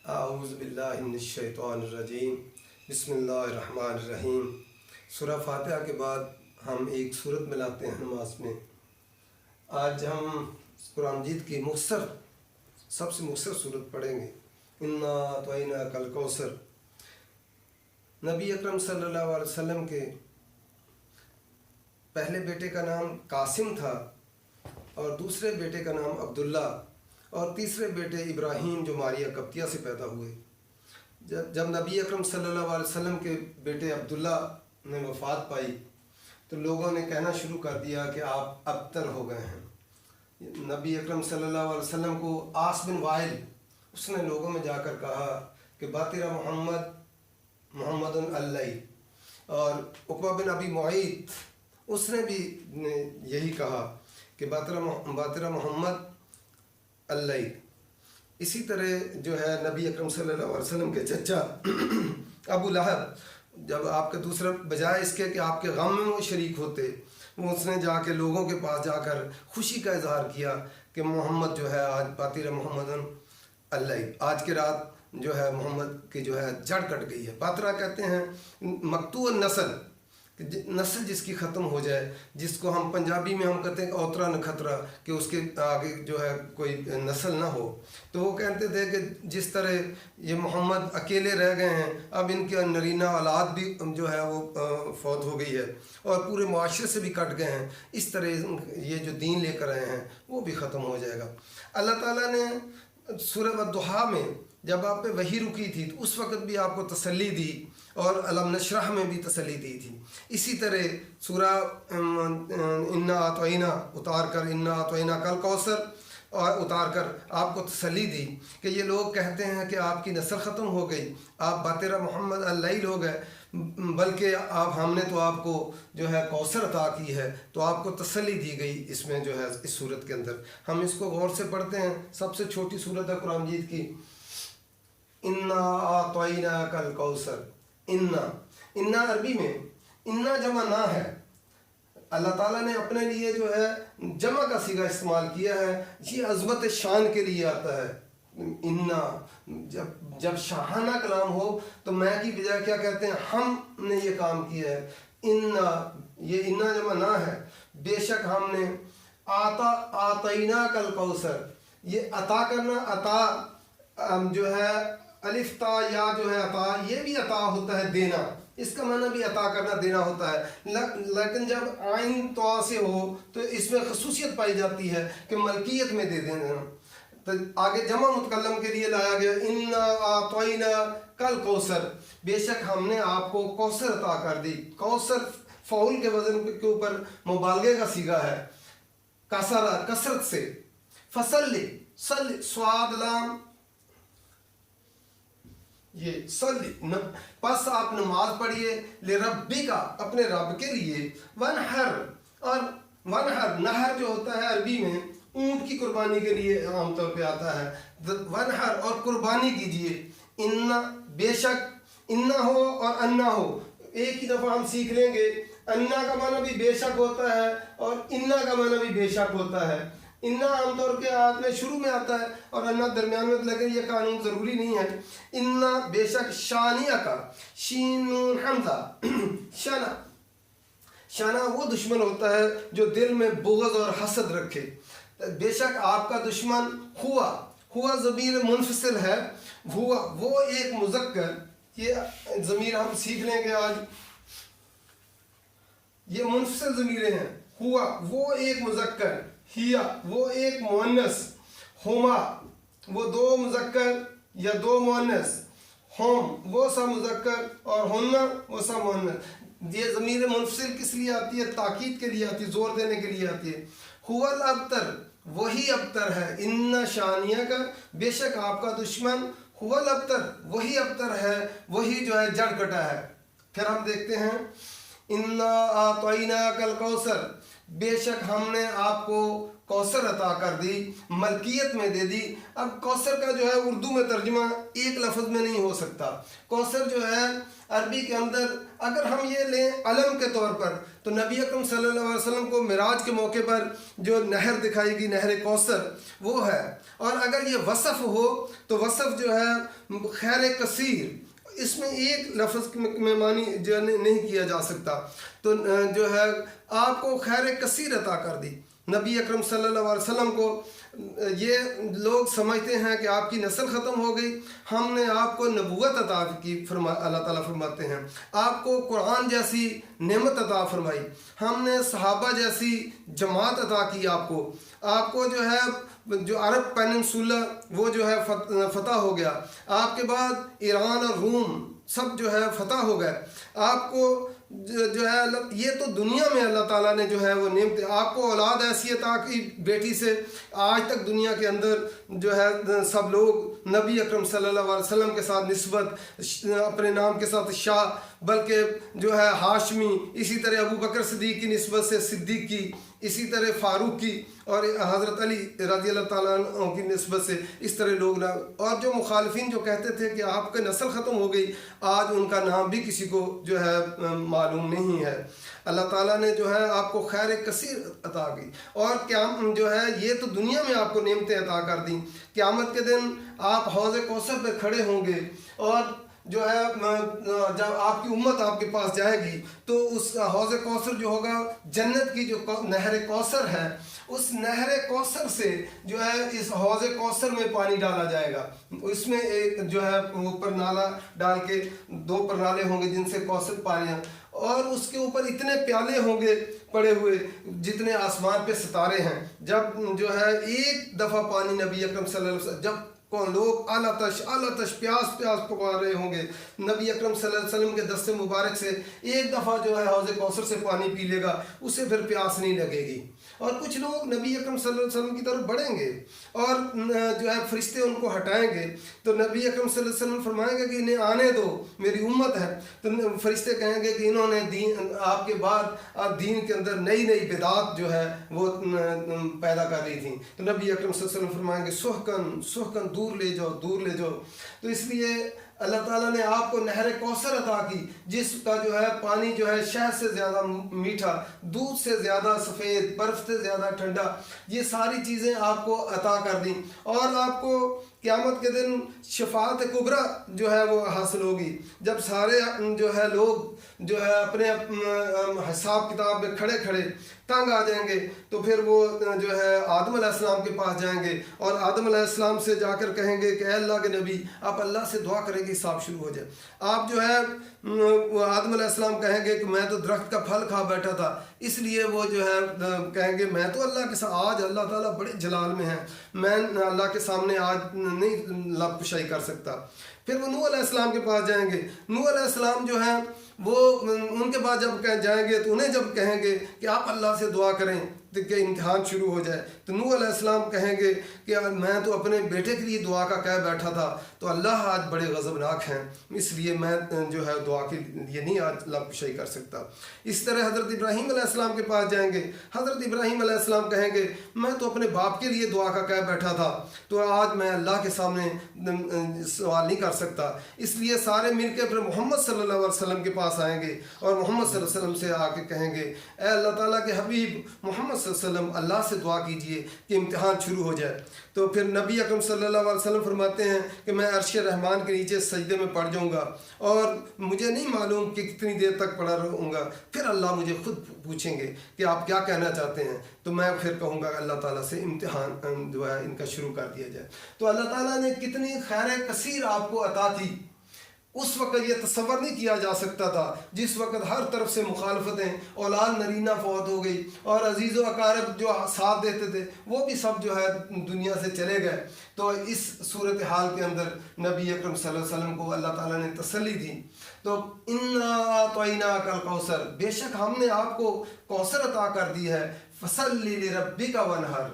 اعوذ باللہ من الشیطان الرجیم بسم اللہ الرحمن الرحیم۔ سورہ فاتحہ کے بعد ہم ایک صورت ملاتے ہیں نماز میں۔ آج ہم قرآن مجید کی سب سے مختصر صورت پڑھیں گے، انا اعطیناک الکوثر۔ نبی اکرم صلی اللہ علیہ وسلم کے پہلے بیٹے کا نام قاسم تھا اور دوسرے بیٹے کا نام عبداللہ اور تیسرے بیٹے ابراہیم جو ماریہ قبطیہ سے پیدا ہوئے۔ جب نبی اکرم صلی اللہ علیہ وسلم کے بیٹے عبداللہ نے وفات پائی تو لوگوں نے کہنا شروع کر دیا کہ آپ ابتر ہو گئے ہیں۔ نبی اکرم صلی اللہ علیہ وسلم کو عاص بن وائل اس نے لوگوں میں جا کر کہا کہ باترہ محمد اللہ، اور عقبہ بن ابی معیط اس نے بھی یہی کہا کہ باترہ محمد اللہ۔ اسی طرح جو ہے نبی اکرم صلی اللہ علیہ وسلم کے چچا ابو لہب، جب آپ کے دوسرے بجائے اس کے کہ آپ کے غم میں وہ شریک ہوتے، اس نے جا کے لوگوں کے پاس جا کر خوشی کا اظہار کیا کہ محمد جو ہے آج باترہ محمد اللہ، آج کے رات جو ہے محمد کی جو ہے جڑ کٹ گئی ہے۔ باترہ کہتے ہیں مقطوع النسل، نسل جس کی ختم ہو جائے، جس کو ہم پنجابی میں ہم کہتے ہیں کہ اوترا نکھترا، کہ اس کے آگے جو ہے کوئی نسل نہ ہو۔ تو وہ کہتے تھے کہ جس طرح یہ محمد اکیلے رہ گئے ہیں، اب ان کے نرینہ اولاد بھی جو ہے وہ فوت ہو گئی ہے اور پورے معاشرے سے بھی کٹ گئے ہیں، اس طرح یہ جو دین لے کر آئے ہیں وہ بھی ختم ہو جائے گا۔ اللہ تعالیٰ نے سورہ والضحیٰ میں جب آپ پہ وحی رکی تھی تو اس وقت بھی آپ کو تسلی دی اور علم نشرح میں بھی تسلی دی تھی۔ اسی طرح سورہ انا اعطینا اتار کر انا اعطیناک الکوثر اور اتار کر آپ کو تسلی دی کہ یہ لوگ کہتے ہیں کہ آپ کی نسل ختم ہو گئی، آپ باترہ محمد اللہ ہو گئے، بلکہ ہم نے تو آپ کو جو ہے کوثر عطا کی ہے، تو آپ کو تسلی دی گئی اس میں جو ہے اس صورت کے اندر۔ ہم اس کو غور سے پڑھتے ہیں۔ سب سے چھوٹی صورت ہے قرآن مجید کی، انا اعطیناک الکوثر۔ انا عربی میں انا جمع نہ ہے، اللہ تعالیٰ نے اپنے لیے جو ہے جمع کا صیغہ استعمال کیا ہے، یہ عظمت شان کے لیے آتا ہے۔ انا جب شاہانہ کلام ہو تو میں کی بجائے کیا کہتے ہیں، ہم نے یہ کام کیا ہے۔ انا، یہ انا جمع نہ ہے، بے شک ہم نے اعطیناک الکوثر، یہ عطا کرنا، عطا جو ہے الف تا یا جو ہے عطا، یہ بھی عطا ہوتا ہے دینا، اس کا معنی بھی عطا کرنا دینا ہوتا ہے، لیکن جب عین طا سے ہو تو اس میں خصوصیت پائی جاتی ہے کہ ملکیت میں دے دینا۔ تو آگے جمع متکلم کے لیے لایا گیا انا اعطیناک الکوثر، بے شک ہم نے آپ کو کوثر عطا کر دی۔ کوثر فعول کے وزن کے اوپر مبالغے کا صیغہ ہے، کثرت سے۔ فصلی، سواد لام، یہ صلی، پس آپ نماز پڑھیے، لربک، اپنے رب کے لیے، ونحر، اور ونحر، نحر جو ہوتا ہے عربی میں اونٹ کی قربانی کے لیے عام طور پہ آتا ہے، ونحر، اور قربانی کیجیے۔ انا، بے شک، انا ہو اور انا ہو ایک ہی دفعہ ہم سیکھ لیں گے۔ انا کا معنی بھی بے شک ہوتا ہے اور انا کا معنی بھی بے شک ہوتا ہے۔ انا عام طور کے آیت میں شروع میں آتا ہے اور انا درمیان میں، لیکن یہ قانون ضروری نہیں ہے۔ انا، بے شک، شانیہ کا، شین نون حمزہ، شانہ وہ دشمن ہوتا ہے جو دل میں بغض اور حسد رکھے۔ بے شک آپ کا دشمن ہوا ضمیر منفصل ہے، وہ ایک مذکر، یہ ضمیر ہم سیکھ لیں گے آج، یہ منفصل ضمیریں ہیں۔ ہوا وہ ایک مذکر، ہیا وہ ایک مؤنث، ہما وہ دو مذکر یا دو مؤنث، ہم وہ سا مذکر اور ہن وہ سا مؤنث۔ یہ ضمیر منفصل کس لیے آتی ہے؟ تاکید کے لیے آتی ہے، زور دینے کے لیے آتی ہے۔ هو الابتر، وہی ابتر ہے۔ ان شانیہ کا، بے شک آپ کا دشمن، هو الابتر، وہی ابتر ہے، وہی جو ہے جڑ کٹا ہے۔ پھر ہم دیکھتے ہیں انا اعطیناک الکوثر، بے شک ہم نے آپ کو کوثر عطا کر دی، ملکیت میں دے دی۔ اب کوثر کا جو ہے اردو میں ترجمہ ایک لفظ میں نہیں ہو سکتا۔ کوثر جو ہے عربی کے اندر اگر ہم یہ لیں علم کے طور پر تو نبی اکرم صلی اللہ علیہ وسلم کو معراج کے موقع پر جو نہر دکھائی گئی، نہر کوثر، وہ ہے۔ اور اگر یہ وصف ہو تو وصف جو ہے خیر کثیر، اس میں ایک لفظ میں معنی جو نہیں کیا جا سکتا، تو جو ہے آپ کو خیر کثیر عطا کر دی۔ نبی اکرم صلی اللہ علیہ وسلم کو یہ لوگ سمجھتے ہیں کہ آپ کی نسل ختم ہو گئی، ہم نے آپ کو نبوت عطا کی، اللہ تعالیٰ فرماتے ہیں آپ کو قرآن جیسی نعمت عطا فرمائی، ہم نے صحابہ جیسی جماعت عطا کی، آپ کو جو ہے جو عرب پیننسولا وہ جو ہے فتح ہو گیا، آپ کے بعد ایران اور روم سب جو ہے فتح ہو گئے، آپ کو جو ہے یہ تو دنیا میں اللہ تعالیٰ نے جو ہے وہ نعمت، آپ کو اولاد ایسی عطا کی بیٹی سے، آج تک دنیا کے اندر جو ہے سب لوگ نبی اکرم صلی اللہ علیہ وسلم کے ساتھ نسبت، اپنے نام کے ساتھ شاہ، بلکہ جو ہے ہاشمی، اسی طرح ابو بکر صدیق کی نسبت سے صدیق کی، اسی طرح فاروق کی، اور حضرت علی رضی اللہ تعالیٰ عنہ کی نسبت سے اس طرح لوگ اور جو مخالفین جو کہتے تھے کہ آپ کا نسل ختم ہو گئی، آج ان کا نام بھی کسی کو جو ہے معلوم نہیں ہے۔ اللہ تعالیٰ نے جو ہے آپ کو خیر کثیر عطا کی، اور جو ہے یہ تو دنیا میں آپ کو نعمتیں عطا کر دیں، قیامت کے دن آپ حوض کوثر پہ کھڑے ہوں گے، اور جو ہے جب آپ کی امت آپ کے پاس جائے گی تو اس حوض کوثر جو ہوگا، جنت کی جو نہر کوثر ہے، اس نہر کوثر سے جو ہے اس حوض کوثر میں پانی ڈالا جائے گا، اس میں ایک جو ہے اوپر نالا ڈال کے 2 پرنالے ہوں گے جن سے کوثر پانی، اور اس کے اوپر اتنے پیالے ہوں گے پڑے ہوئے جتنے آسمان پہ ستارے ہیں۔ جب جو ہے ایک دفعہ پانی نبی اکرم صلی اللہ علیہ وسلم، جب لوگ اعلیٰ تش پیاس پکار رہے ہوں گے، نبی اکرم صلی اللہ علیہ وسلم کے دست مبارک سے ایک دفعہ جو ہے حوض کوثر سے پانی پی لے گا، اسے پھر پیاس نہیں لگے گی۔ اور کچھ لوگ نبی اکرم صلی اللہ علیہ وسلم کی طرف بڑھیں گے اور جو ہے فرشتے ان کو ہٹائیں گے، تو نبی اکرم صلی اللہ علیہ وسلم فرمائیں گے کہ انہیں آنے دو، میری امت ہے، تو فرشتے کہیں گے کہ انہوں نے آپ کے بعد دین کے اندر نئی بدعات جو ہے وہ پیدا کر رہی تھیں، تو نبی اکرم صلی اللہ علیہ وسلم فرمائیں گے سحقن دور لے جاؤ۔ تو اس لیے اللہ تعالیٰ نے آپ کو نہر کوثر عطا کی، جس کا جو ہے پانی جو ہے شہد سے زیادہ میٹھا، دودھ سے زیادہ سفید، برف سے زیادہ ٹھنڈا، یہ ساری چیزیں آپ کو عطا کر دیں، اور آپ کو قیامت کے دن شفاعت کبریٰ جو ہے وہ حاصل ہوگی، جب سارے جو ہے لوگ جو ہے اپنے حساب کتاب میں کھڑے تنگ آ جائیں گے، تو پھر وہ جو ہے آدم علیہ السلام کے پاس جائیں گے، اور آدم علیہ السلام سے جا کر کہیں گے کہ اے اللہ کے نبی، آپ اللہ سے دعا کریں کہ حساب شروع ہو جائے۔ آپ جو ہے آدم علیہ السلام کہیں گے کہ میں تو درخت کا پھل کھا بیٹھا تھا، اس لیے وہ جو ہے کہیں گے میں تو اللہ کے ساتھ، آج اللہ تعالیٰ بڑے جلال میں ہیں، میں اللہ کے سامنے آج نہیں لب کشائی کر سکتا۔ پھر وہ نوح علیہ السلام کے پاس جائیں گے، نوح علیہ السلام جو ہیں وہ ان کے پاس جب جائیں گے تو انہیں جب کہیں گے کہ آپ اللہ سے دعا کریں کہ امتحان شروع ہو جائے، تو نوح علیہ السلام کہیں گے کہ میں تو اپنے بیٹے کے لیے دعا کا کہہ بیٹھا تھا، تو اللہ آج بڑے غضبناک ہیں، اس لیے میں جو ہے دعا کے لیے نہیں آج لب کشائی کر سکتا۔ اس طرح حضرت ابراہیم علیہ السلام کے پاس جائیں گے، حضرت ابراہیم علیہ السلام کہیں گے میں تو اپنے باپ کے لیے دعا کا کہہ بیٹھا تھا، تو آج میں اللہ کے سامنے سوال نہیں کر سکتا، اس لیے سارے مل کے پھر محمد صلی اللہ علیہ وسلم کے پاس آئیں گے، اور محمد صلی اللہ علیہ وسلم سے آ کے کہیں گے اے اللہ تعالیٰ کے حبیب محمد صلی اللہ علیہ وسلم، اللہ سے دعا کیجئے کہ امتحان شروع ہو جائے۔ تو پھر نبی اکرم صلی اللہ علیہ وسلم فرماتے ہیں کہ میں عرش رحمان کے نیچے سجدے میں پڑ جاؤں گا، اور مجھے نہیں معلوم کہ کتنی دیر تک پڑا رہوں گا، پھر اللہ مجھے خود پوچھیں گے کہ آپ کیا کہنا چاہتے ہیں، تو میں پھر کہوں گا اللہ تعالیٰ سے امتحان جو ہے ان کا شروع کر دیا جائے۔ تو اللہ تعالیٰ نے کتنی خیر کثیر آپ کو عطا کی، اس وقت یہ تصور نہیں کیا جا سکتا تھا، جس وقت ہر طرف سے مخالفتیں، اولاد نرینہ فوت ہو گئی، اور عزیز و اقارب جو ساتھ دیتے تھے وہ بھی سب جو ہے دنیا سے چلے گئے، تو اس صورتحال کے اندر نبی اکرم صلی اللہ علیہ وسلم کو اللہ تعالیٰ نے تسلی دی۔ تو انا اعطیناک الکوثر، بے شک ہم نے آپ کو کوثر عطا کر دی ہے، فصلی لربک وانحر،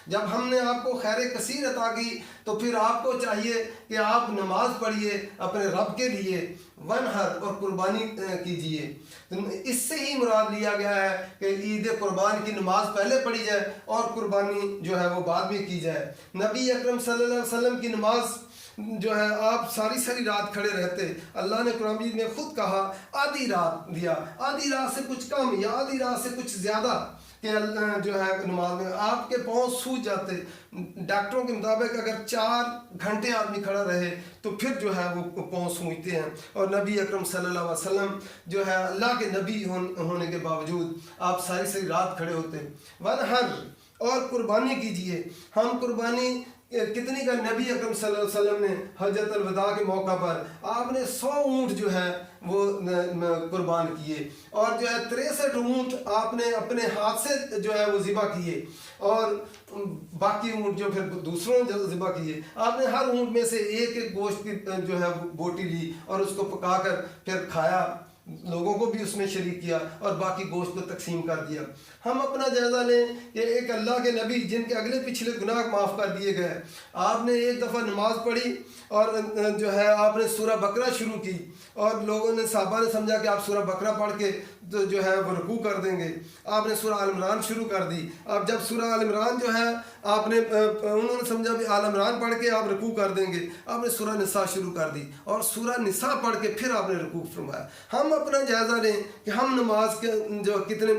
جب ہم نے آپ کو خیر کثیر عطا کی تو پھر آپ کو چاہیے کہ آپ نماز پڑھیے اپنے رب کے لیے، ونحر اور قربانی کیجیے۔ اس سے ہی مراد لیا گیا ہے کہ عید قربان کی نماز پہلے پڑھی جائے اور قربانی جو ہے وہ بعد میں کی جائے۔ نبی اکرم صلی اللہ علیہ وسلم کی نماز جو ہے آپ ساری رات کھڑے رہتے۔ اللہ نے قرآن مجید میں خود کہا آدھی رات دیا، آدھی رات سے کچھ کم یا آدھی رات سے کچھ زیادہ کہ جو ہے نماز میں آپ کے پاؤں سوج جاتے۔ ڈاکٹروں کے مطابق اگر 4 گھنٹے آدمی کھڑا رہے تو پھر جو ہے وہ پاؤں سوجتے ہیں۔ اور نبی اکرم صلی اللہ علیہ وسلم جو ہے اللہ کے نبی ہونے کے باوجود آپ ساری رات کھڑے ہوتے۔ ونحر اور قربانی کیجئے۔ ہم قربانی کتنی کا نبی اکرم صلی اللہ علیہ وسلم نے حجۃ الوداع کے موقع پر آپ نے 100 اونٹ جو ہے وہ قربان کیے، اور جو ہے 63 اونٹ آپ نے اپنے ہاتھ سے جو ہے وہ ذبح کیے، اور باقی اونٹ جو پھر دوسروں نے ذبح کیے۔ آپ نے ہر اونٹ میں سے ایک گوشت کی جو ہے بوٹی لی اور اس کو پکا کر پھر کھایا، لوگوں کو بھی اس میں شریک کیا اور باقی گوشت کو تقسیم کر دیا۔ ہم اپنا جائزہ لیں کہ ایک اللہ کے نبی جن کے اگلے پچھلے گناہ معاف کر دیے گئے، آپ نے ایک دفعہ نماز پڑھی اور جو ہے آپ نے سورہ بقرہ شروع کی، اور لوگوں نے صحابہ نے سمجھا کہ آپ سورہ بقرہ پڑھ کے تو جو ہے وہ رکوع کر دیں گے۔ آپ نے سورہ آل عمران شروع کر دی۔ اب جب سورہ آل عمران جو ہے آپ نے انہوں نے سمجھا بھی آل عمران پڑھ کے آپ رکوع کر دیں گے، آپ نے سورہ نساء شروع کر دی اور سورہ نساء پڑھ کے پھر آپ نے رکوع فرمایا۔ ہم اپنا جائزہ لیں کہ ہم نماز کے جو کتنے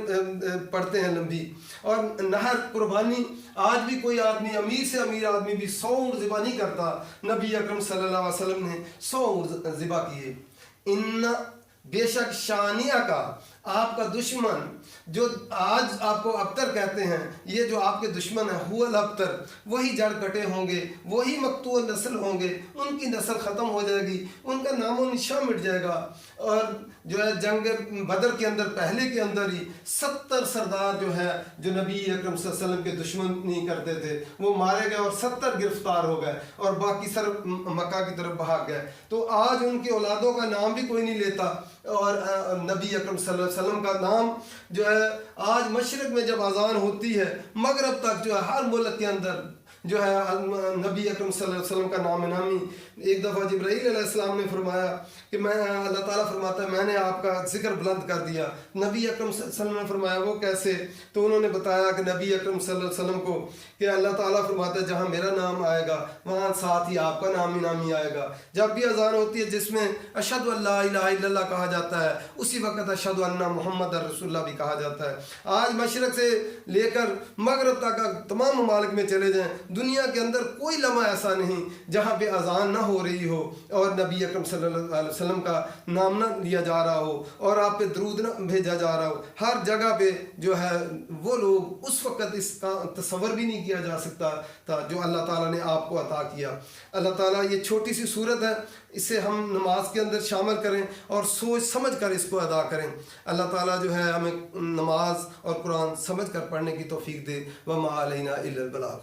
پڑھتے ہیں لمبی۔ اور نہر قربانی، آج بھی کوئی آدمی امیر سے امیر آدمی بھی 100 اونٹ ذبح نہیں کرتا۔ نبی اکرم صلی اللہ علیہ وسلم نے 100 اونٹ ذبح کیے۔ ان بے شک شانیہ کا، آپ کا دشمن جو آج آپ کو ابتر کہتے ہیں، یہ جو آپ کے دشمن ہیں، هو الابتر، وہی جڑ کٹے ہوں گے، وہی مقطوع نسل ہوں گے، ان کی نسل ختم ہو جائے گی، ان کا نام و نشان مٹ جائے گا۔ اور جو ہے جنگ بدر کے اندر پہلے کے اندر ہی 70 سردار جو ہے جو نبی اکرم صلی اللہ علیہ وسلم کے دشمن نہیں کرتے تھے وہ مارے گئے، اور 70 گرفتار ہو گئے اور باقی سر مکہ کی طرف بھاگ گئے۔ تو آج ان کی اولادوں کا نام بھی کوئی نہیں لیتا، اور نبی اکرم صلی اللہ علیہ وسلم کا نام جو ہے آج مشرق میں جب اذان ہوتی ہے مغرب تک جو ہے ہر ملک کے اندر جو ہے نبی اکرم صلی اللہ علیہ وسلم کا نام نامی۔ ایک دفعہ جبرائیل علیہ السلام نے فرمایا کہ اللہ تعالیٰ فرماتا ہے میں نے آپ کا ذکر بلند کر دیا۔ نبی اکرم صلی اللہ علیہ وسلم نے فرمایا وہ کیسے؟ تو انہوں نے بتایا کہ نبی اکرم صلی اللہ علیہ وسلم کو کہ اللہ تعالیٰ فرماتا ہے جہاں میرا نام آئے گا وہاں ساتھ ہی آپ کا نام نامی آئے گا۔ جب بھی اذان ہوتی ہے جس میں اشہد ان لا الہ الا اللہ کہا جاتا ہے، اسی وقت اشہد ان محمد رسول اللہ بھی کہا جاتا ہے۔ آج مشرق سے لے کر مغرب تک تمام ممالک میں چلے جائیں، دنیا کے اندر کوئی لمحہ ایسا نہیں جہاں پہ اذان نہ ہو رہی ہو اور نبی اکرم صلی اللہ علیہ وسلم کا نام نہ لیا جا رہا ہو اور آپ پہ درود نہ بھیجا جا رہا ہو۔ ہر جگہ پہ جو ہے وہ لوگ اس وقت اس کا تصور بھی نہیں کیا جا سکتا تھا جو اللہ تعالیٰ نے آپ کو عطا کیا۔ اللہ تعالیٰ یہ چھوٹی سی صورت ہے، اسے ہم نماز کے اندر شامل کریں اور سوچ سمجھ کر اس کو ادا کریں۔ اللہ تعالیٰ جو ہے ہمیں نماز اور قرآن سمجھ کر پڑھنے کی توفیق دے۔ وما علینا الا البلاغ۔